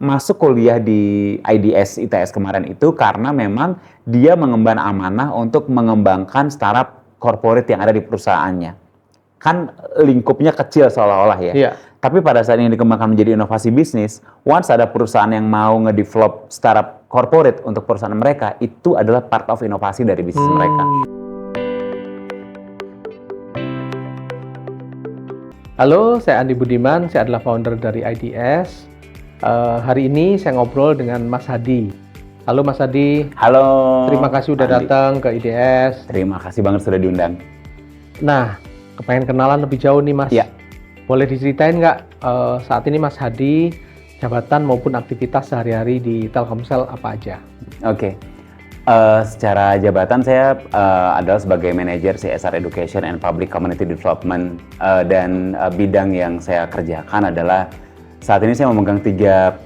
masuk kuliah di IDS ITS kemarin itu karena memang dia mengemban amanah untuk mengembangkan startup corporate yang ada di perusahaannya. Kan lingkupnya kecil seolah-olah ya. Iya. Tapi pada saat ini dikembangkan menjadi inovasi bisnis, once ada perusahaan yang mau ngedevelop startup corporate untuk perusahaan mereka, itu adalah part of inovasi dari bisnis mereka. Halo, saya Andi Budiman, saya adalah founder dari IDS. Hari ini saya ngobrol dengan Mas Hadi. Halo Mas Hadi. Halo. Terima kasih udah Andi. datang ke IDS. Terima kasih banget sudah diundang. Nah, kepengen kenalan lebih jauh nih Mas. Ya. Boleh diceritain nggak saat ini Mas Hadi, jabatan maupun aktivitas sehari-hari di Telkomsel apa aja? Oke. Secara jabatan saya adalah sebagai manajer CSR Education and Public Community Development, dan bidang yang saya kerjakan adalah saat ini saya memegang 3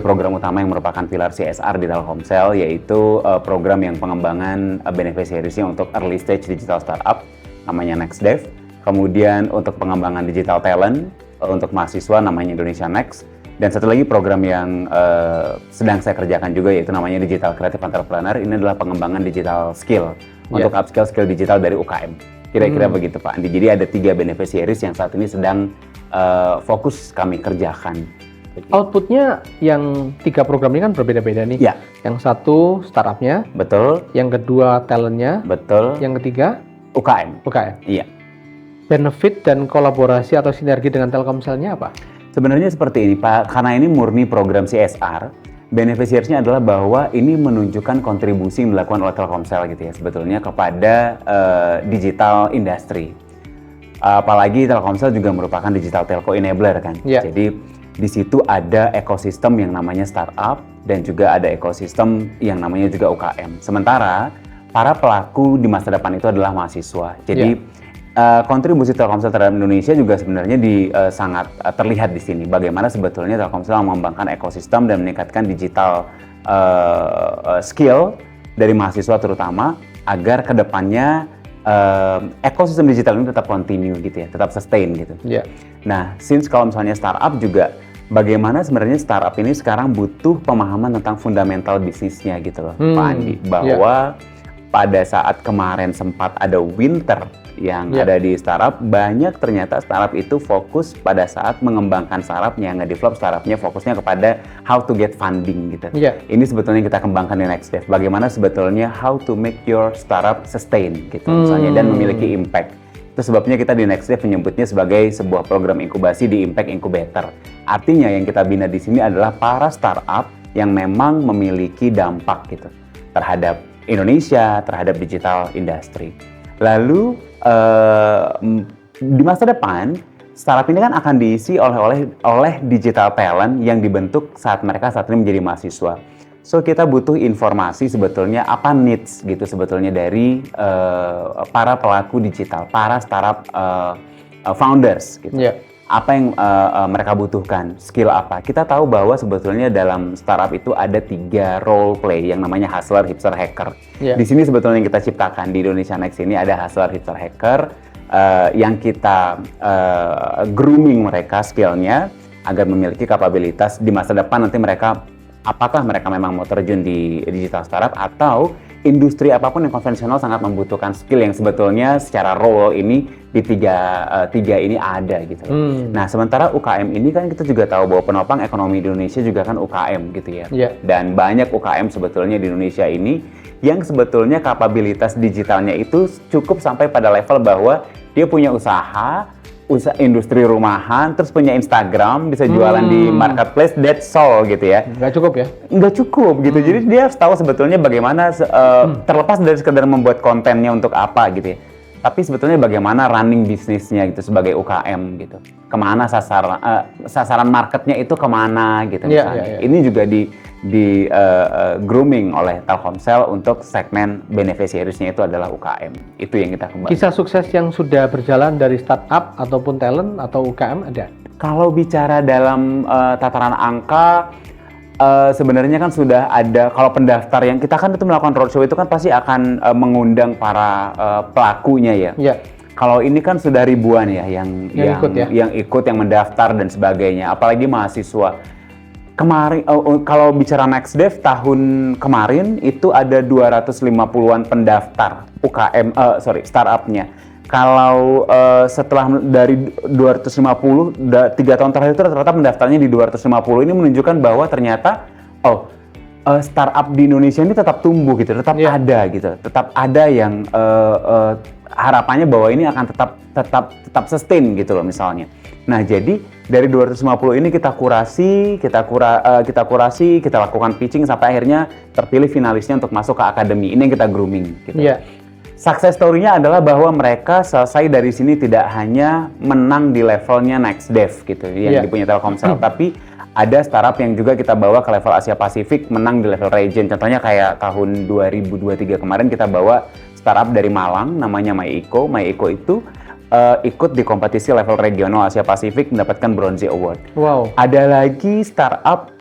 program utama yang merupakan pilar CSR di Telkomsel, yaitu program yang pengembangan beneficiaries-nya untuk early stage digital startup namanya NextDev, kemudian untuk pengembangan digital talent untuk mahasiswa namanya Indonesia Next, dan satu lagi program yang sedang saya kerjakan juga yaitu namanya Digital Creative Entrepreneur. Ini adalah pengembangan digital skill untuk upskill skill digital dari UKM. Kira-kira begitu Pak Andi. Jadi ada 3 beneficiaries yang saat ini sedang fokus kami kerjakan. Outputnya yang 3 program ini kan berbeda-beda nih. Ya. Yang satu startupnya, Betul. yang kedua talentnya, Betul. yang ketiga UKM. UKM. Iya. Benefit dan kolaborasi atau sinergi dengan Telkomselnya apa? Sebenarnya seperti ini Pak, karena ini murni program CSR, beneficiaries-nya adalah bahwa ini menunjukkan kontribusi yang dilakukan oleh Telkomsel gitu ya sebetulnya kepada digital industry. Apalagi Telkomsel juga merupakan digital telco enabler kan. Yeah. Jadi di situ ada ekosistem yang namanya startup dan juga ada ekosistem yang namanya juga UKM. Sementara para pelaku di masa depan itu adalah mahasiswa. Jadi kontribusi Telkomsel terhadap Indonesia juga sebenarnya sangat terlihat di sini. Bagaimana sebetulnya Telkomsel mengembangkan ekosistem dan meningkatkan digital skill dari mahasiswa terutama agar kedepannya ekosistem digital ini tetap continue gitu ya, tetap sustain gitu. Yeah. Nah, since kalau misalnya startup juga, bagaimana sebenarnya startup ini sekarang butuh pemahaman tentang fundamental bisnisnya gitu loh, Pak Andi. Bahwa pada saat kemarin sempat ada winter yang ada di startup, banyak ternyata startup itu fokus pada saat mengembangkan startupnya, nge-develop startupnya, fokusnya kepada how to get funding gitu. Ini sebetulnya kita kembangkan di NextDev. Bagaimana sebetulnya how to make your startup sustain gitu misalnya dan memiliki impact. Itu sebabnya kita di NextDev menyebutnya sebagai sebuah program inkubasi di Impact Incubator. Artinya yang kita bina di sini adalah para startup yang memang memiliki dampak gitu terhadap Indonesia, terhadap digital industry. Lalu di masa depan startup ini kan akan diisi oleh digital talent yang dibentuk saat mereka saat ini menjadi mahasiswa. So kita butuh informasi sebetulnya apa needs gitu sebetulnya dari para pelaku digital, para startup founders gitu. Apa yang mereka butuhkan, skill apa. Kita tahu bahwa sebetulnya dalam startup itu ada 3 role play yang namanya hustler, hipster, hacker. Di sini sebetulnya yang kita ciptakan di Indonesia Next ini ada hustler, hipster, hacker yang kita grooming mereka skillnya agar memiliki kapabilitas di masa depan nanti mereka apakah mereka memang mau terjun di digital startup atau industri apapun yang konvensional sangat membutuhkan skill yang sebetulnya secara role ini di tiga ini ada gitu. Nah, sementara UKM ini kan kita juga tahu bahwa penopang ekonomi di Indonesia juga kan UKM gitu ya. Dan banyak UKM sebetulnya di Indonesia ini yang sebetulnya kapabilitas digitalnya itu cukup sampai pada level bahwa dia punya usaha industri rumahan, terus punya Instagram, bisa jualan di marketplace, that's all gitu ya. Nggak cukup ya? Nggak cukup gitu. Jadi dia harus tahu sebetulnya bagaimana terlepas dari sekedar membuat kontennya untuk apa gitu ya. Tapi sebetulnya bagaimana running bisnisnya gitu sebagai UKM gitu. Kemana sasaran marketnya itu kemana gitu misalnya. Ini juga di grooming oleh Telkomsel untuk segmen beneficiaries-nya itu adalah UKM. Itu yang kita kembangkan. Kisah sukses yang sudah berjalan dari startup ataupun talent atau UKM ada? Kalau bicara dalam tataran angka, sebenarnya kan sudah ada, kalau pendaftar yang kita kan itu melakukan roadshow itu kan pasti akan mengundang para pelakunya ya. Kalau ini kan sudah ribuan ya yang ikut, yang mendaftar dan sebagainya, apalagi mahasiswa. kemarin kalau bicara NextDev tahun kemarin itu ada 250-an pendaftar UKM startupnya. Kalau setelah dari 250 3 tahun terakhir itu rata-rata pendaftarnya di 250. Ini menunjukkan bahwa ternyata startup di Indonesia ini tetap tumbuh gitu, tetap ada gitu, tetap ada yang harapannya bahwa ini akan tetap sustain gitu loh misalnya. Nah, jadi dari 250 ini kita kurasi, kita lakukan pitching sampai akhirnya terpilih finalisnya untuk masuk ke akademi. Ini yang kita grooming gitu. Yeah. Success story-nya adalah bahwa mereka selesai dari sini tidak hanya menang di levelnya NextDev gitu yang dipunyai Telkomsel, tapi ada startup yang juga kita bawa ke level Asia Pasifik menang di level region. Contohnya kayak tahun 2023 kemarin kita bawa startup dari Malang namanya MyEco. MyEco itu ikut di kompetisi level regional Asia Pasifik mendapatkan Bronze Award. Wow. Ada lagi startup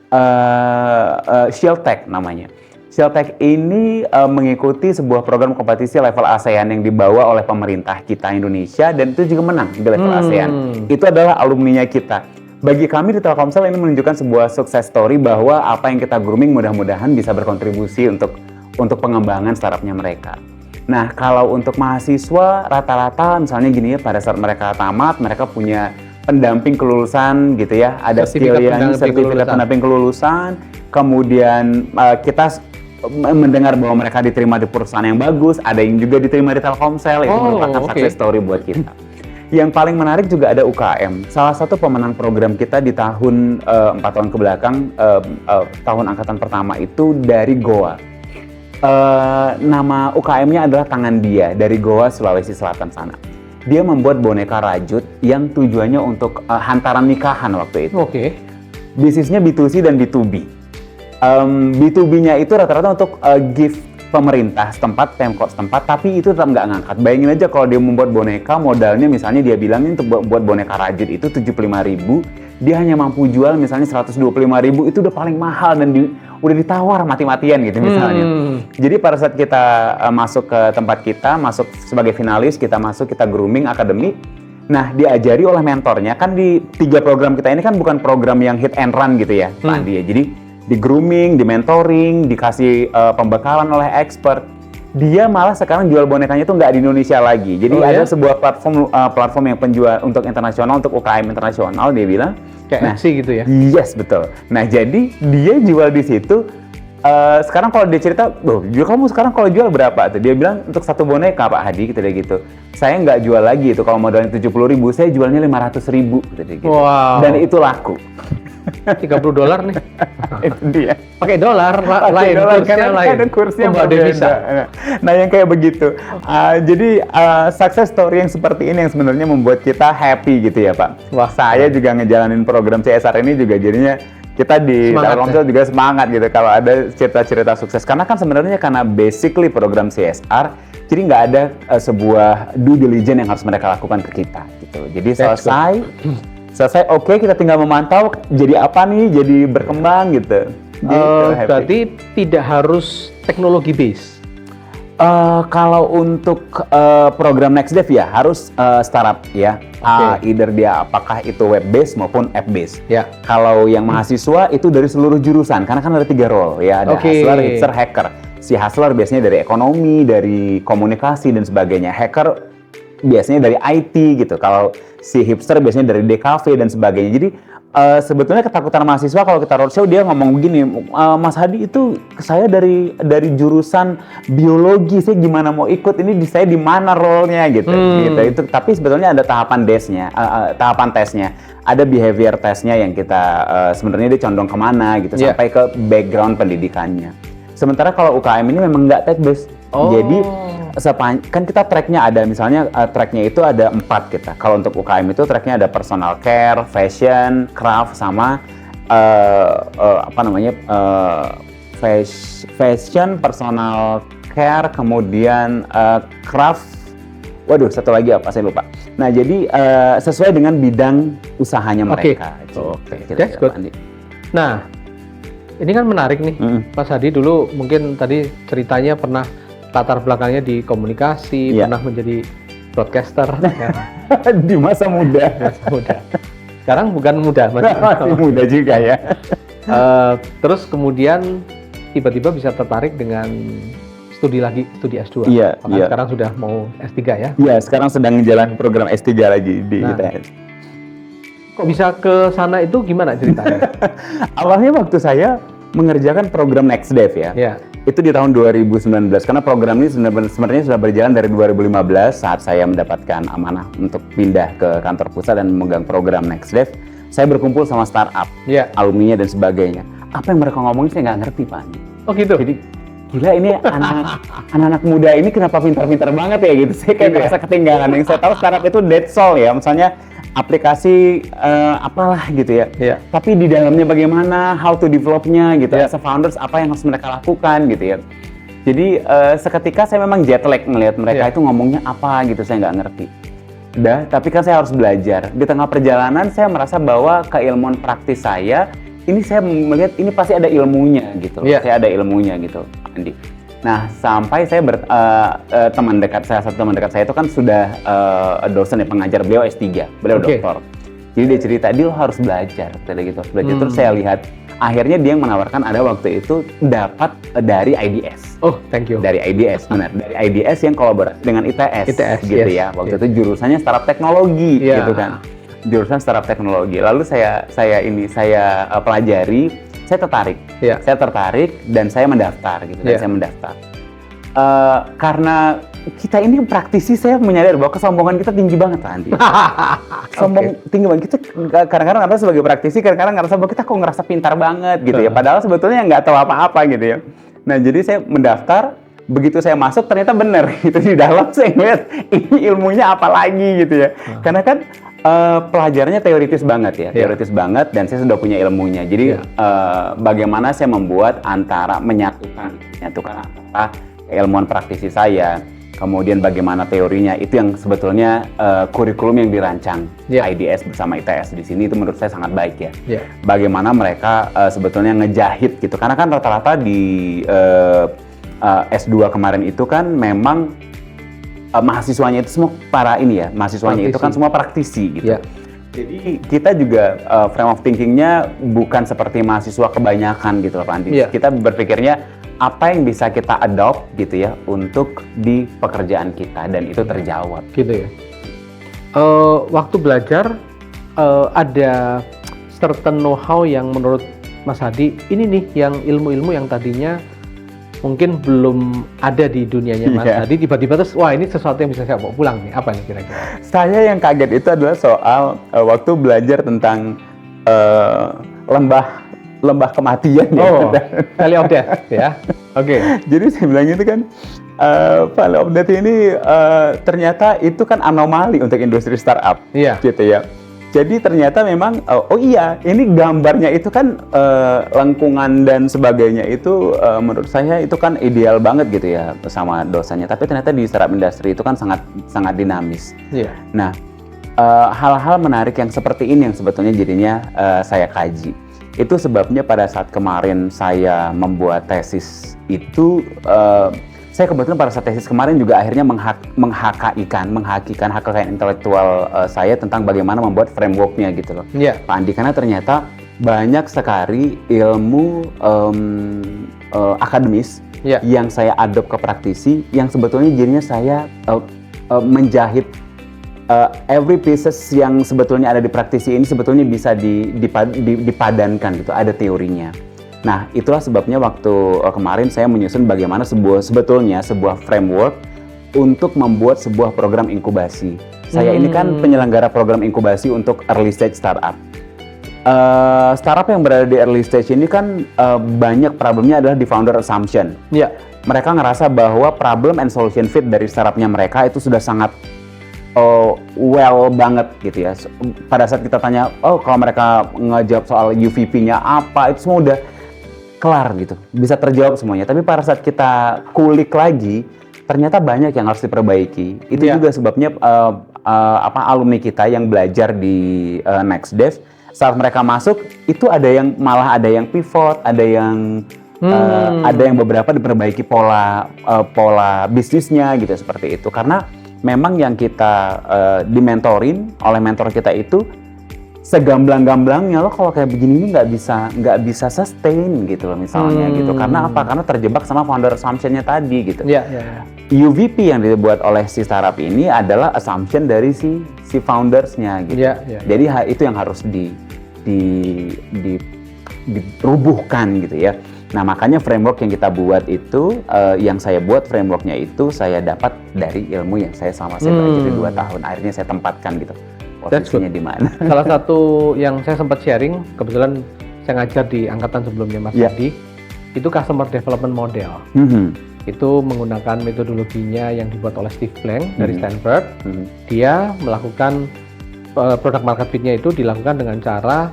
Shieldtech namanya. Shieldtech ini mengikuti sebuah program kompetisi level ASEAN yang dibawa oleh pemerintah kita Indonesia dan itu juga menang di level ASEAN. Itu adalah alumninya kita. Bagi kami di Telkomsel ini menunjukkan sebuah sukses story bahwa apa yang kita grooming mudah-mudahan bisa berkontribusi untuk pengembangan startupnya mereka. Nah, kalau untuk mahasiswa rata-rata misalnya gini ya, pada saat mereka tamat, mereka punya pendamping kelulusan gitu ya, ada sertifikat pendamping kelulusan, kemudian kita mendengar bahwa mereka diterima di perusahaan yang bagus, ada yang juga diterima di Telkomsel, itu merupakan success story buat kita. Yang paling menarik juga ada UKM. Salah satu pemenang program kita di tahun 4 tahun kebelakang, tahun angkatan pertama itu dari Goa. Nama UKM-nya adalah Tangan Dia dari Goa, Sulawesi Selatan sana. Dia membuat boneka rajut yang tujuannya untuk hantaran nikahan waktu itu. Oke. Bisnisnya B2C dan B2B. B2B-nya itu rata-rata untuk gift pemerintah setempat, Pemkot setempat, tapi itu tetap nggak ngangkat. Bayangin aja kalau dia membuat boneka, modalnya misalnya dia bilangin untuk buat boneka rajut itu 75.000, dia hanya mampu jual misalnya 125.000, itu udah paling mahal dan udah ditawar mati-matian gitu misalnya. Jadi pada saat kita masuk ke tempat kita, masuk sebagai finalis, kita grooming akademi. Nah, diajari oleh mentornya, kan di 3 program kita ini kan bukan program yang hit and run gitu ya, Pak Andi ya. Jadi di grooming, di mentoring, dikasih pembekalan oleh expert. Dia malah sekarang jual bonekanya itu nggak di Indonesia lagi. Jadi ada sebuah platform yang penjual untuk internasional, untuk UKM internasional, dia bilang. Kayak Etsy gitu ya? Yes, betul. Nah, jadi dia jual di situ. Sekarang kalau dia cerita, kamu sekarang kalau jual berapa? Dia bilang untuk satu boneka Pak Hadi, gitu deh gitu. Saya nggak jual lagi itu kalau modalnya 70.000, saya jualnya 500.000, gitu. Wow. Dan itu laku. $30 nih. Itu dia. Pakai dolar lain, kursnya lain. Ada kursnya berbeda. Nah, yang kayak begitu. Jadi success story yang seperti ini yang sebenarnya membuat kita happy gitu ya Pak. Wah. Saya juga ngejalanin program CSR ini juga jadinya kita di Telkomsel juga semangat gitu kalau ada cerita-cerita sukses. Karena kan sebenarnya karena basically program CSR, jadi nggak ada sebuah due diligence yang harus mereka lakukan ke kita gitu. Jadi selesai, oke, kita tinggal memantau jadi apa nih, jadi berkembang gitu. Berarti tidak harus teknologi base. Kalau untuk program NextDev ya harus startup ya. Either dia apakah itu web base maupun app base. Ya. Kalau yang mahasiswa itu dari seluruh jurusan, karena kan ada 3 role ya, ada hustler, hipster, hacker. Si hustler biasanya dari ekonomi, dari komunikasi dan sebagainya. Hacker biasanya dari IT gitu. Kalau si hipster biasanya dari DKV dan sebagainya. Jadi sebetulnya ketakutan mahasiswa kalau kita roadshow dia ngomong begini, Mas Hadi itu saya dari jurusan biologi, saya gimana mau ikut ini, saya di mana role-nya gitu. Itu tapi sebetulnya ada tahapan tesnya, ada behavior testnya yang kita sebenarnya dia condong kemana gitu sampai ke background pendidikannya. Sementara kalau UKM ini memang nggak tech based. Jadi kan kita tracknya ada, misalnya tracknya itu ada 4 kita. Kalau untuk UKM itu tracknya ada personal care, fashion, craft, sama fashion, personal care, kemudian craft. Waduh, satu lagi apa? Saya lupa. Nah, jadi sesuai dengan bidang usahanya mereka. Oke. That's good. Nah, ini kan menarik nih, Mas Hadi dulu mungkin tadi ceritanya pernah latar belakangnya di komunikasi, pernah menjadi broadcaster ya. Di masa muda. Sekarang bukan muda, masih muda juga ya. Terus kemudian tiba-tiba bisa tertarik dengan studi S2. Iya. Sekarang sudah mau S3 ya? Iya, sekarang sedang jalan program S3 lagi di ITS. Kok bisa ke sana itu gimana ceritanya? Awalnya waktu saya mengerjakan program NextDev ya. Itu di tahun 2019 karena program ini sebenarnya sudah berjalan dari 2015 saat saya mendapatkan amanah untuk pindah ke kantor pusat dan memegang program NextDev. Saya berkumpul sama startup, alumninya dan sebagainya. Apa yang mereka ngomongin saya nggak ngerti, Pak Andi. Oh gitu? Jadi gila ini anak-anak muda ini kenapa pintar-pintar banget ya gitu. Saya kayak merasa ketinggalan. Yang saya tahu startup itu dead soul ya, misalnya aplikasi apalah gitu ya. Tapi di dalamnya bagaimana, how to developnya gitu. As a founders apa yang harus mereka lakukan gitu ya. Jadi seketika saya memang jet lag ngelihat mereka itu ngomongnya apa gitu, saya nggak ngerti. Tapi kan saya harus belajar. Di tengah perjalanan saya merasa bahwa keilmuan praktis saya ini saya melihat ini pasti ada ilmunya gitu. Saya ada ilmunya gitu, Andi. Nah, sampai saya teman dekat saya, satu teman dekat saya itu kan sudah dosen ya, pengajar, beliau S3, beliau doktor. Jadi dia cerita, dia harus belajar, gitu. Terus saya lihat, akhirnya dia yang menawarkan ada waktu itu dapat dari IDS. Oh, thank you. Dari IDS, benar. Dari IDS yang kolaborasi dengan ITS gitu ya. Waktu itu jurusannya startup teknologi, gitu kan. Jurusan startup teknologi. Lalu saya pelajari. Saya tertarik dan saya mendaftar gitu. Saya mendaftar. Karena kita ini praktisi, saya menyadari bahwa kesombongan kita tinggi banget, Pak Andi. Tinggi banget. Kita kadang-kadang ngerasa sebagai praktisi, kadang-kadang ngerasa bahwa kita kok ngerasa pintar banget gitu ya. Padahal sebetulnya nggak tahu apa-apa gitu ya. Nah, jadi saya mendaftar. Begitu saya masuk ternyata benar gitu, di dalam saya ngeliat ini ilmunya apa lagi gitu ya. Karena kan pelajarannya teoritis banget ya, teoritis banget, dan saya sudah punya ilmunya. Jadi bagaimana saya membuat menyatukan antara keilmuan praktisi saya, kemudian bagaimana teorinya, itu yang sebetulnya kurikulum yang dirancang IDS bersama ITS di sini itu menurut saya sangat baik ya. Bagaimana mereka sebetulnya ngejahit gitu, karena kan rata-rata di S2 kemarin itu kan memang mahasiswanya itu semua mahasiswanya itu kan semua praktisi gitu. Jadi kita juga frame of thinking-nya bukan seperti mahasiswa kebanyakan gitu Pak Andi. Kita berpikirnya apa yang bisa kita adopt gitu ya untuk di pekerjaan kita, dan itu terjawab. Gitu ya. Waktu belajar ada certain know-how yang menurut Mas Hadi ini nih yang ilmu-ilmu yang tadinya mungkin belum ada di dunianya Mas Hadi, tiba-tiba terus wah ini sesuatu yang bisa saya bawa pulang nih, apa nih kira-kira? Saya yang kaget itu adalah soal waktu belajar tentang lembah kematian Valley of Death ya. Jadi saya bilang itu kan Valley of Death ini ternyata itu kan anomali untuk industri startup gitu ya. Jadi ternyata memang, ini gambarnya itu kan lengkungan dan sebagainya itu menurut saya itu kan ideal banget gitu ya sama dosennya. Tapi ternyata di startup industri itu kan sangat dinamis. Nah, hal-hal menarik yang seperti ini yang sebetulnya jadinya saya kaji. Itu sebabnya pada saat kemarin saya membuat tesis itu, saya kebetulan pada saat tesis kemarin juga akhirnya menghakikan hak kekayaan intelektual saya tentang bagaimana membuat framework-nya gitu loh, Pak Andi. Karena ternyata banyak sekali ilmu akademis yang saya adopt ke praktisi, yang sebetulnya jadinya saya menjahit every pieces yang sebetulnya ada di praktisi ini sebetulnya bisa dipadankan gitu, ada teorinya. Nah, itulah sebabnya waktu kemarin saya menyusun bagaimana sebetulnya sebuah framework untuk membuat sebuah program inkubasi. Saya ini kan penyelenggara program inkubasi untuk early stage startup. Startup yang berada di early stage ini kan banyak problemnya adalah di founder assumption. Mereka ngerasa bahwa problem and solution fit dari startupnya mereka itu sudah sangat well banget gitu ya. Pada saat kita tanya, kalau mereka ngejawab soal UVP-nya apa, itu semua udah kelar gitu, bisa terjawab semuanya. Tapi pada saat kita kulik lagi, ternyata banyak yang harus diperbaiki. Itu juga sebabnya alumni kita yang belajar di NextDev, saat mereka masuk itu malah ada yang pivot, ada yang beberapa diperbaiki pola bisnisnya gitu, seperti itu. Karena memang yang kita dimentorin oleh mentor kita itu segamblang-gamblangnya lo kalau kayak begini ini nggak bisa sustain gitu loh misalnya gitu. Karena apa? Karena terjebak sama founder assumption-nya tadi gitu. UVP yang dibuat oleh si startup ini adalah assumption dari si founders-nya gitu. Jadi itu yang harus dirubuhkan gitu ya. Nah makanya framework yang kita buat itu, yang saya buat frameworknya itu saya dapat dari ilmu yang saya selama saya belajar 2 tahun. Akhirnya saya tempatkan gitu posisinya di mana. Salah satu yang saya sempat sharing, kebetulan saya ngajar di angkatan sebelumnya Mas Adi, itu customer development model. Itu menggunakan metodologinya yang dibuat oleh Steve Blank dari Stanford. Dia melakukan product market fit-nya itu dilakukan dengan cara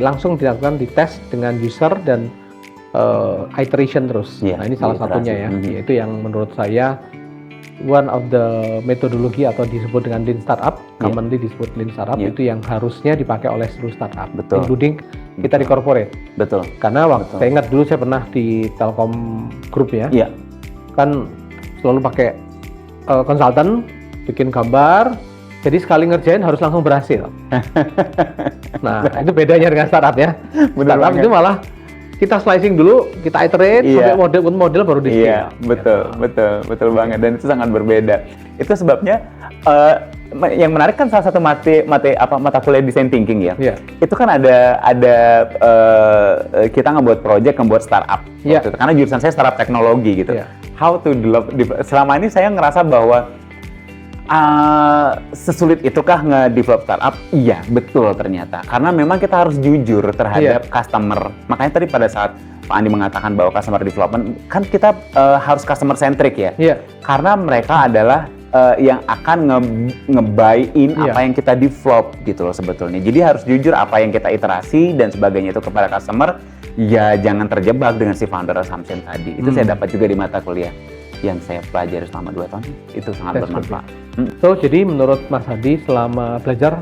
langsung dilakukan di tes dengan user dan iteration terus. Nah ini salah satunya ya, yaitu yang menurut saya one of the metodologi atau disebut dengan Lean Startup, commonly disebut Lean Startup, itu yang harusnya dipakai oleh seluruh startup, including kita di corporate. Betul. Karena saya ingat dulu saya pernah di Telkom Group ya, kan selalu pakai konsultan, bikin gambar, jadi sekali ngerjain harus langsung berhasil. Nah, itu bedanya dengan startup ya. Startup itu malah kita slicing dulu, kita iterate sampai model baru di scale. Betul banget, dan itu sangat berbeda. Itu sebabnya yang menarik kan salah satu mata kuliah design thinking ya. Itu kan ada kita ngebuat project, ngebuat startup. Karena jurusan saya startup teknologi gitu. How to develop, selama ini saya ngerasa bahwa sesulit itukah nge-develop startup? Iya, betul ternyata. Karena memang kita harus jujur terhadap customer. Makanya tadi pada saat Pak Andi mengatakan bahwa customer development, kan kita harus customer centric ya. Karena mereka adalah yang akan nge-buy-in apa yang kita develop gitu loh sebetulnya. Jadi harus jujur apa yang kita iterasi dan sebagainya itu kepada customer. Ya jangan terjebak dengan si founder assumption tadi. Itu saya dapat juga di mata kuliah yang saya pelajari selama 2 tahun, itu sangat bermanfaat. So, jadi menurut Mas Hadi selama belajar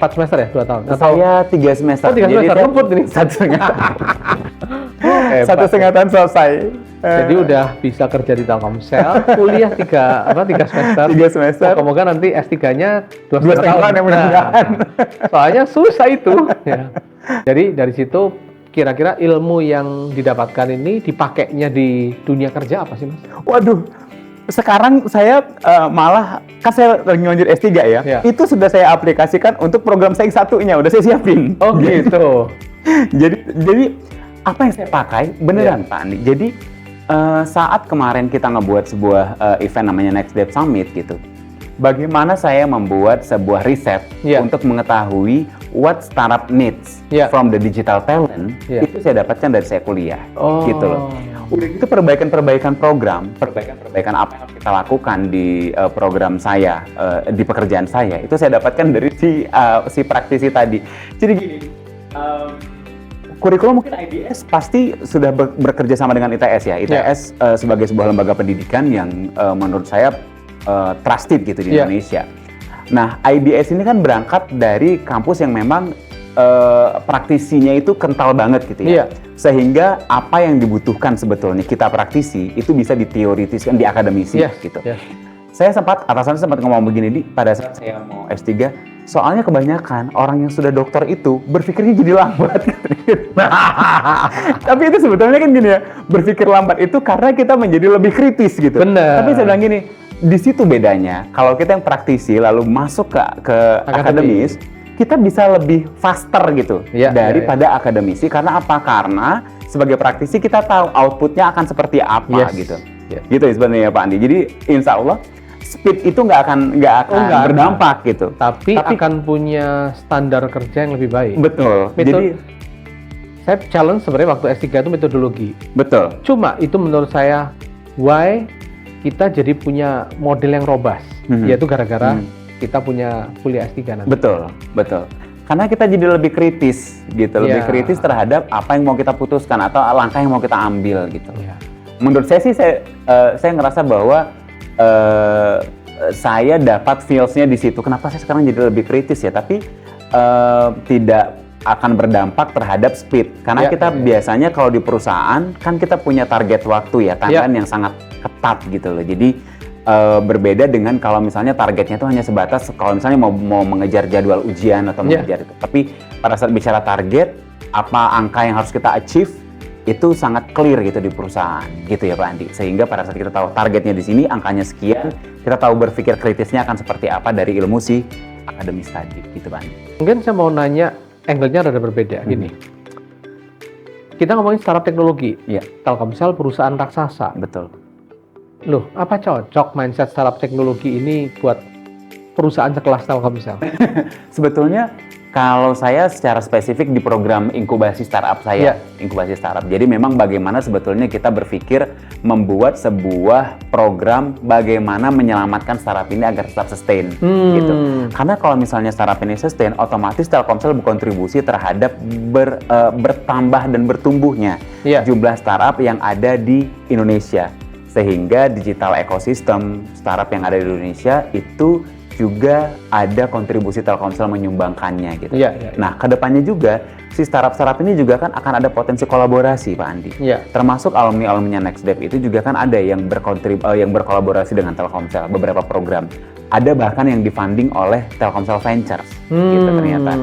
4 semester ya, 2 tahun? Saya 3 semester. Oh, 3 semester, lembut ini. 1,5 tahun selesai. Jadi udah bisa kerja di Telkomsel, kuliah 3 semester. 3 semester. Semoga nanti S3-nya 2 tahun yang mudah-mudahan. Soalnya susah itu. Ya. Jadi dari situ kira-kira ilmu yang didapatkan ini dipakainya di dunia kerja apa sih Mas? Waduh, sekarang saya malah, kan saya lagi lanjut S3 ya, itu sudah saya aplikasikan untuk program saya satunya, udah saya siapin. Oh gitu. jadi apa yang saya pakai, beneran Pak Andi, jadi saat kemarin kita ngebuat sebuah event namanya Next Dev Summit gitu, bagaimana saya membuat sebuah riset untuk mengetahui what startup needs from the digital talent, itu saya dapatkan dari saya kuliah, gitu loh. Udah gitu perbaikan program, perbaikan apa yang harus kita lakukan di program saya, di pekerjaan saya, itu saya dapatkan dari si praktisi tadi. Jadi gini, kurikulum mungkin IBS pasti sudah bekerja sama dengan ITS ya. ITS sebagai sebuah lembaga pendidikan yang menurut saya trusted gitu di Indonesia. Nah, IBS ini kan berangkat dari kampus yang memang praktisinya itu kental banget gitu ya. Sehingga apa yang dibutuhkan sebetulnya kita praktisi itu bisa diteoritiskan di akademisi gitu. Saya atasan sempat ngomong begini pada saat saya mau S3, soalnya kebanyakan orang yang sudah dokter itu berpikirnya jadi lambat. Tapi itu sebetulnya kan gini ya, berpikir lambat itu karena kita menjadi lebih kritis gitu. Benar. Tapi saya bilang gini, di situ bedanya. Kalau kita yang praktisi lalu masuk ke akademis, kita bisa lebih faster gitu daripada akademisi. Karena apa? Karena sebagai praktisi kita tahu outputnya akan seperti apa gitu. Gitu sebenarnya Pak Andi. Jadi insya Allah speed itu nggak akan berdampak gitu. Tapi akan punya standar kerja yang lebih baik. Betul. Jadi saya challenge sebenarnya waktu S3 itu metodologi. Betul. Cuma itu menurut saya why kita jadi punya model yang robust, yaitu gara-gara kita punya kuliah S3 nanti. Betul. Karena kita jadi lebih kritis gitu, lebih kritis terhadap apa yang mau kita putuskan atau langkah yang mau kita ambil gitu. Menurut saya sih saya ngerasa bahwa saya dapat feels-nya di situ. Kenapa saya sekarang jadi lebih kritis ya? Tapi tidak akan berdampak terhadap speed. Karena kita biasanya kalau di perusahaan kan kita punya target waktu ya, timeline yang sangat ketat gitu loh. Jadi berbeda dengan kalau misalnya targetnya itu hanya sebatas kalau misalnya mau mengejar jadwal ujian atau mengejar itu. Tapi pada saat bicara target, apa angka yang harus kita achieve itu sangat clear gitu di perusahaan gitu ya Pak Andi. Sehingga pada saat kita tahu targetnya di sini, angkanya sekian, kita tahu berpikir kritisnya akan seperti apa dari ilmu si akademis tadi gitu Pak Andi. Mungkin saya mau nanya, angle-nya rada berbeda gini. Kita ngomongin startup teknologi. Telkomsel perusahaan raksasa. Betul. Loh, apa cocok mindset startup teknologi ini buat perusahaan sekelas Telkomsel? Sebetulnya kalau saya secara spesifik di program inkubasi startup saya, inkubasi startup. Jadi memang bagaimana sebetulnya kita berpikir membuat sebuah program bagaimana menyelamatkan startup ini agar tetap sustain, gitu. Karena kalau misalnya startup ini sustain, otomatis Telkomsel berkontribusi terhadap bertambah dan bertumbuhnya jumlah startup yang ada di Indonesia. Sehingga digital ekosistem startup yang ada di Indonesia itu juga ada kontribusi Telkomsel menyumbangkannya gitu. Nah, kedepannya juga si startup ini juga kan akan ada potensi kolaborasi Pak Andi. Termasuk alumni-alumninya NextDev itu juga kan ada yang berkolaborasi dengan Telkomsel beberapa program. Ada bahkan yang difunding oleh Telkomsel Ventures gitu ternyata.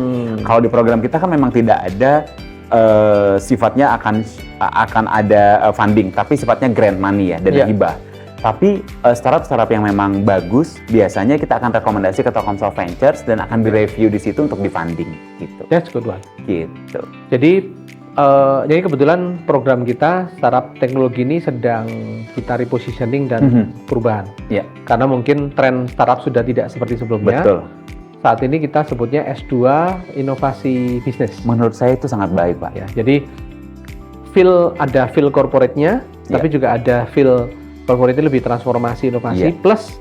Kalau di program kita kan memang tidak ada sifatnya akan ada funding, tapi sifatnya grant money ya dan hibah. Tapi startup yang memang bagus, biasanya kita akan rekomendasi ke Telkomsel Ventures dan akan direview di situ untuk di-funding gitu. That's good one. Gitu. Jadi kebetulan program kita startup teknologi ini sedang kita repositioning dan perubahan. Karena mungkin tren startup sudah tidak seperti sebelumnya. Betul. Saat ini kita sebutnya S2 inovasi bisnis. Menurut saya itu sangat baik Pak. Jadi ada feel corporate-nya, tapi juga ada feel corporate lebih transformasi inovasi plus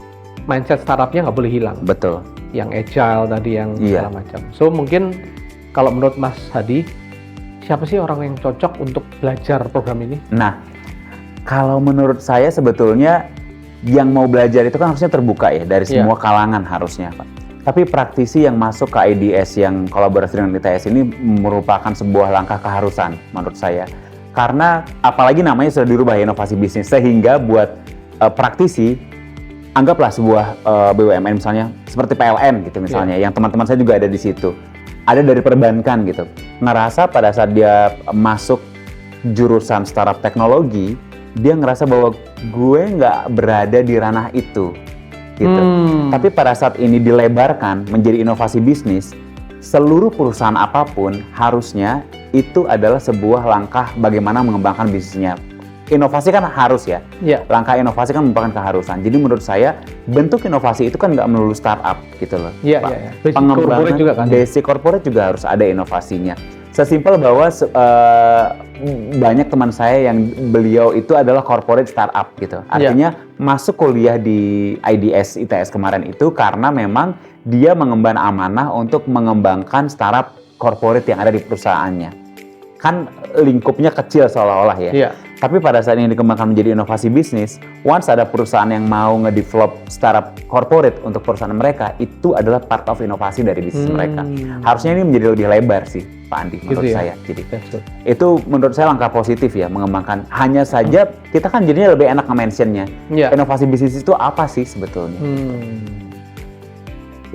mindset startupnya nggak boleh hilang. Betul. Yang agile tadi yang segala macam. So mungkin kalau menurut Mas Hadi, siapa sih orang yang cocok untuk belajar program ini? Nah, kalau menurut saya sebetulnya yang mau belajar itu kan harusnya terbuka ya dari semua kalangan harusnya Pak. Tapi praktisi yang masuk ke IDS yang kolaborasi dengan ITS ini merupakan sebuah langkah keharusan menurut saya. Karena apalagi namanya sudah dirubah inovasi bisnis, sehingga buat praktisi, anggaplah sebuah BUMN misalnya, seperti PLN gitu misalnya, yang teman-teman saya juga ada di situ. Ada dari perbankan gitu. Ngerasa pada saat dia masuk jurusan startup teknologi, dia ngerasa bahwa gue nggak berada di ranah itu. Gitu. Tapi pada saat ini dilebarkan menjadi inovasi bisnis, seluruh perusahaan apapun harusnya itu adalah sebuah langkah bagaimana mengembangkan bisnisnya. Inovasi kan harus ya. Langkah inovasi kan merupakan keharusan. Jadi menurut saya bentuk inovasi itu kan nggak melulu startup gitu loh. Pengembangan juga kan. Basic corporate juga harus ada inovasinya. Sesimpel bahwa banyak teman saya yang beliau itu adalah corporate startup gitu. Artinya masuk kuliah di IDS ITS kemarin itu karena memang dia mengemban amanah untuk mengembangkan startup corporate yang ada di perusahaannya. Kan lingkupnya kecil seolah-olah ya. Tapi pada saat ini dikembangkan menjadi inovasi bisnis, once ada perusahaan yang mau ngedevelop startup corporate untuk perusahaan mereka, itu adalah part of inovasi dari bisnis mereka. Harusnya ini menjadi lebih lebar sih, Pak Andi, menurut saya. Jadi itu menurut saya langkah positif ya, mengembangkan. Hanya saja kita kan jadinya lebih enak nge-mentionnya. Inovasi bisnis itu apa sih sebetulnya?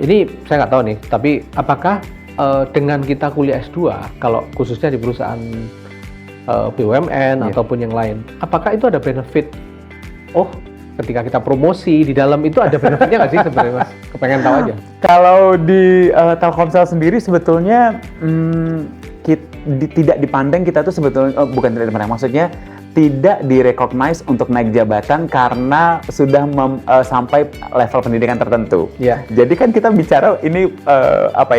Ini saya nggak tahu nih, tapi apakah dengan kita kuliah S2, kalau khususnya di perusahaan BUMN ataupun yang lain, apakah itu ada benefit? Oh, ketika kita promosi di dalam itu ada benefitnya nggak sih sebenarnya Mas? Kepengen tahu aja. Kalau di Telkomsel sendiri sebetulnya tidak dipandang kita tuh sebetulnya bukan tidak dipandang, maksudnya tidak direcognize untuk naik jabatan karena sudah sampai level pendidikan tertentu. Jadi kan kita bicara ini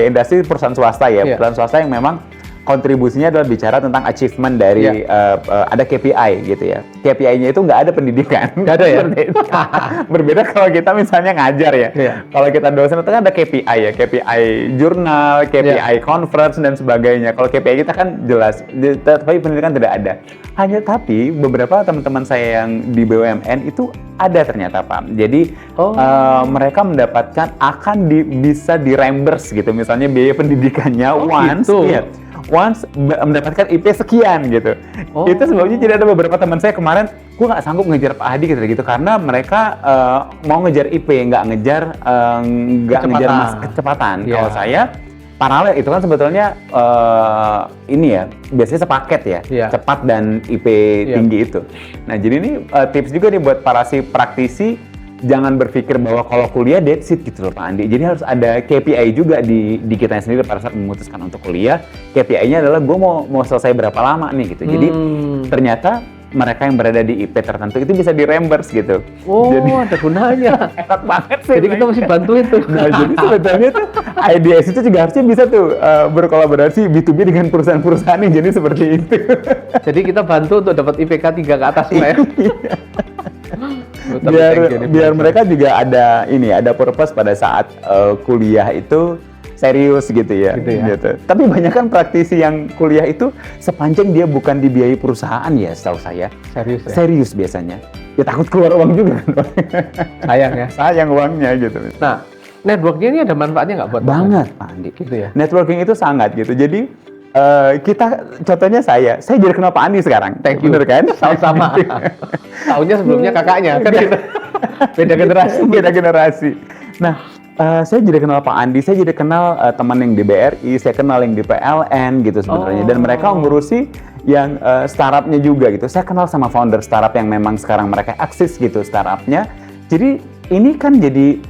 industri perusahaan swasta ya, perusahaan swasta yang memang kontribusinya adalah bicara tentang achievement dari ada KPI gitu ya. KPI-nya itu nggak ada pendidikan. Nggak ada ya? Berbeda kalau kita misalnya ngajar ya. Kalau kita dosen itu kan ada KPI ya. KPI jurnal, KPI conference dan sebagainya. Kalau KPI kita kan jelas, tapi pendidikan tidak ada. Tapi beberapa teman-teman saya yang di BUMN itu ada ternyata Pak. Jadi mereka mendapatkan bisa di reimburse gitu. Misalnya biaya pendidikannya once. once mendapatkan IP sekian gitu. Itu sebabnya jadi ada beberapa teman saya kemarin, gue nggak sanggup ngejar Pak Hadi gitu karena mereka mau ngejar IP, nggak ngejar kecepatan. Kalau saya paralel itu kan sebetulnya ini ya biasanya sepaket ya, cepat dan IP tinggi itu. Nah jadi ini tips juga nih buat para si praktisi, jangan berpikir bahwa kalau kuliah that's it gitu loh Pak Andi. Jadi harus ada KPI juga di kita sendiri pada saat memutuskan untuk kuliah. KPI-nya adalah gue mau selesai berapa lama nih gitu. Jadi ternyata mereka yang berada di IP tertentu itu bisa di reimburse gitu. Jadi ada gunanya. Enak banget sih. Jadi kita mesti bantuin tuh. Nah jadi sebetulnya tuh IDS itu juga harusnya bisa tuh berkolaborasi B2B dengan perusahaan-perusahaan yang jadi seperti itu. Jadi kita bantu untuk dapat IPK 3 ke atas ya. biar mereka juga ada purpose pada saat kuliah itu serius gitu ya. Gitu. Tapi banyak kan praktisi yang kuliah itu sepanjang dia bukan dibiayai perusahaan ya, setahu saya. Serius biasanya. Ya takut keluar uang juga kan. Sayang ya. Sayang uangnya gitu. Nah, networknya ini ada manfaatnya nggak buat banget Pak Andi? Gitu ya. Networking itu sangat gitu. Jadi kita contohnya saya jadi kenal Pak Andi sekarang. Thank you. Bener kan? Sama-sama. Tahunnya sebelumnya kakaknya kan. Beda generasi. Nah, saya jadi kenal Pak Andi, saya jadi kenal teman yang di BRI, saya kenal yang di PLN gitu sebenarnya. Dan mereka ngurusi yang startupnya juga gitu. Saya kenal sama founder startup yang memang sekarang mereka eksis gitu startupnya. Jadi ini kan jadi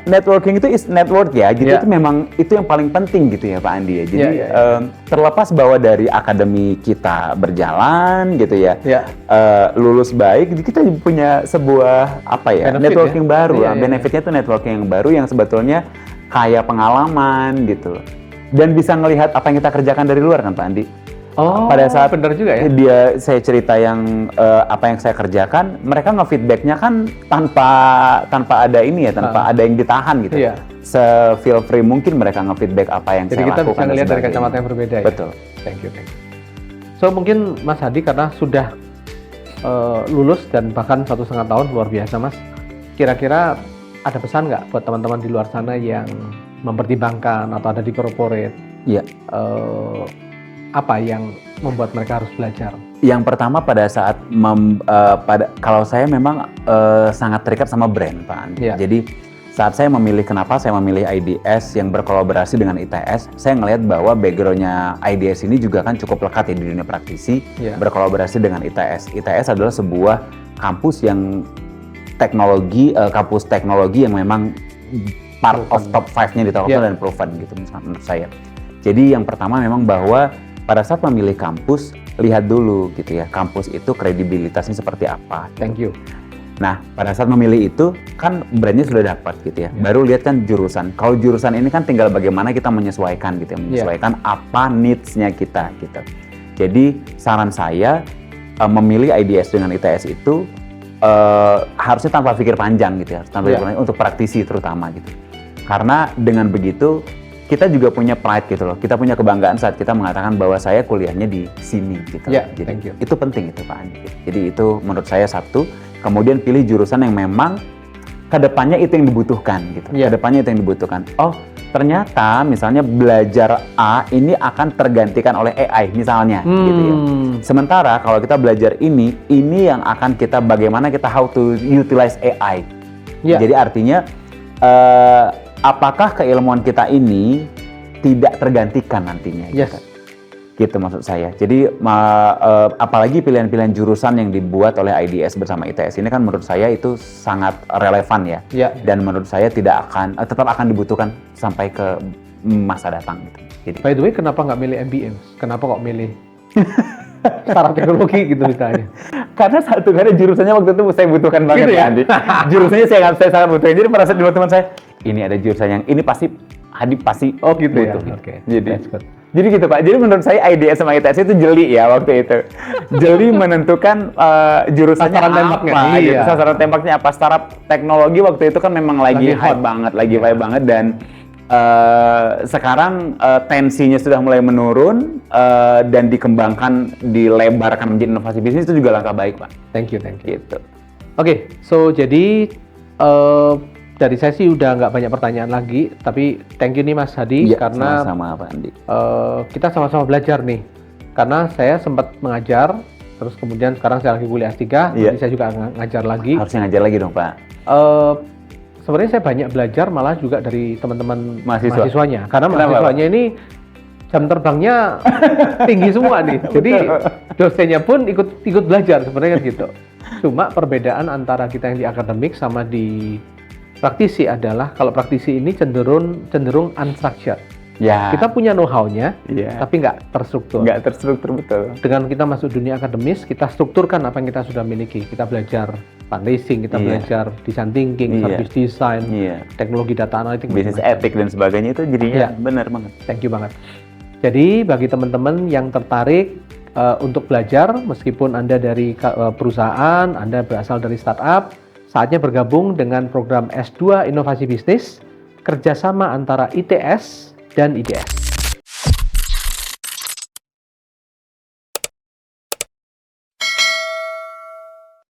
networking itu is network ya, gitu. Itu memang itu yang paling penting gitu ya Pak Andi ya. Jadi terlepas bahwa dari akademi kita berjalan gitu ya, lulus baik, kita punya sebuah networking baru. Benefitnya itu networking yang baru yang sebetulnya kaya pengalaman gitu. Dan bisa ngelihat apa yang kita kerjakan dari luar kan Pak Andi. Pada saat benar juga ya. Saya cerita yang apa yang saya kerjakan, mereka nge-feedbacknya kan tanpa ada ini ya, tanpa ada yang ditahan gitu. Se-feel free mungkin mereka nge-feedback apa yang saya lakukan. Jadi kita bisa ngelihat dari kacamata yang berbeda ya. Betul. Thank you. So mungkin Mas Hadi karena sudah lulus dan bahkan 1,5 tahun, luar biasa Mas. Kira-kira ada pesan nggak buat teman-teman di luar sana yang mempertimbangkan atau ada di corporate? Iya. Apa yang membuat mereka harus belajar? Yang pertama pada saat kalau saya memang sangat terikat sama brand Pak Andi. Jadi saat saya memilih, kenapa saya memilih IDS yang berkolaborasi dengan ITS, saya ngelihat bahwa background-nya IDS ini juga kan cukup lekat ya di dunia praktisi, berkolaborasi dengan ITS. ITS adalah sebuah kampus yang kampus teknologi yang memang part of top 5-nya di Telkomsel dan proven gitu menurut saya. Jadi yang pertama memang bahwa pada saat memilih kampus, lihat dulu gitu ya, kampus itu kredibilitasnya seperti apa. Thank you. Nah, pada saat memilih itu, kan brandnya sudah dapat gitu ya. Baru lihat kan jurusan. Kalau jurusan ini kan tinggal bagaimana kita menyesuaikan gitu ya, menyesuaikan apa needs-nya kita gitu. Jadi, saran saya, memilih IDS dengan ITS itu harusnya tanpa pikir panjang gitu ya, tanpa pikir panjang, untuk praktisi terutama gitu. Karena dengan begitu, kita juga punya pride gitu loh. Kita punya kebanggaan saat kita mengatakan bahwa saya kuliahnya di sini gitu. Jadi itu penting itu Pak Andi. Jadi itu menurut saya satu. Kemudian pilih jurusan yang memang kedepannya itu yang dibutuhkan gitu. Kedepannya itu yang dibutuhkan. Oh ternyata misalnya belajar A ini akan tergantikan oleh AI misalnya gitu ya. Sementara kalau kita belajar ini yang akan kita bagaimana kita how to utilize AI. Jadi artinya apakah keilmuan kita ini tidak tergantikan nantinya? Gitu maksud saya. Jadi apalagi pilihan-pilihan jurusan yang dibuat oleh IDS bersama ITS ini kan menurut saya itu sangat relevan ya. Dan menurut saya tetap akan dibutuhkan sampai ke masa datang. Gitu. Jadi, by the way, kenapa nggak milih MBM? Kenapa kok milih startup teknologi gitu misalnya? Karena jurusannya waktu itu saya butuhkan banget gitu ya? Andi. Jurusannya saya sangat butuhkan. Jadi pada saat teman saya, ini ada jurusan yang ini pasti Hadi pasti gitu butuh. Ya. Oke. Jadi gitu Pak. Jadi menurut saya IDS sama ITS itu jeli ya waktu itu. Jeli menentukan jurusannya apa. Gitu. Sasaran tembaknya apa. Startup teknologi waktu itu kan memang lagi hot banget, lagi vibe banget dan sekarang tensinya sudah mulai menurun dan dikembangkan, dilebarkan menjadi inovasi bisnis itu juga langkah baik Pak. Thank you. Gitu. Oke, so jadi dari saya sih udah nggak banyak pertanyaan lagi, tapi thank you nih Mas Hadi karena sama-sama Pak Andi. Kita sama-sama belajar nih. Karena saya sempat mengajar, terus kemudian sekarang saya lagi kuliah S3, jadi saya juga ngajar lagi. Harusnya ngajar lagi dong Pak. Sebenarnya saya banyak belajar malah juga dari teman-teman mahasiswanya. Karena Kenapa, mahasiswanya ini jam terbangnya tinggi semua nih. Jadi dosennya pun ikut belajar sebenarnya kan gitu. Cuma perbedaan antara kita yang di akademik sama di praktisi adalah kalau praktisi ini cenderung unstructured. Ya. Kita punya know-how-nya, tapi nggak terstruktur. Nggak terstruktur, betul. Dengan kita masuk dunia akademis, kita strukturkan apa yang kita sudah miliki. Kita belajar fundraising, kita belajar design thinking, service design, teknologi data analitik, bisnis etik dan sebagainya, itu jadinya benar banget. Thank you banget. Jadi bagi teman-teman yang tertarik untuk belajar, meskipun Anda dari perusahaan, Anda berasal dari startup, saatnya bergabung dengan program S2 Inovasi Bisnis, kerjasama antara ITS dan IDS.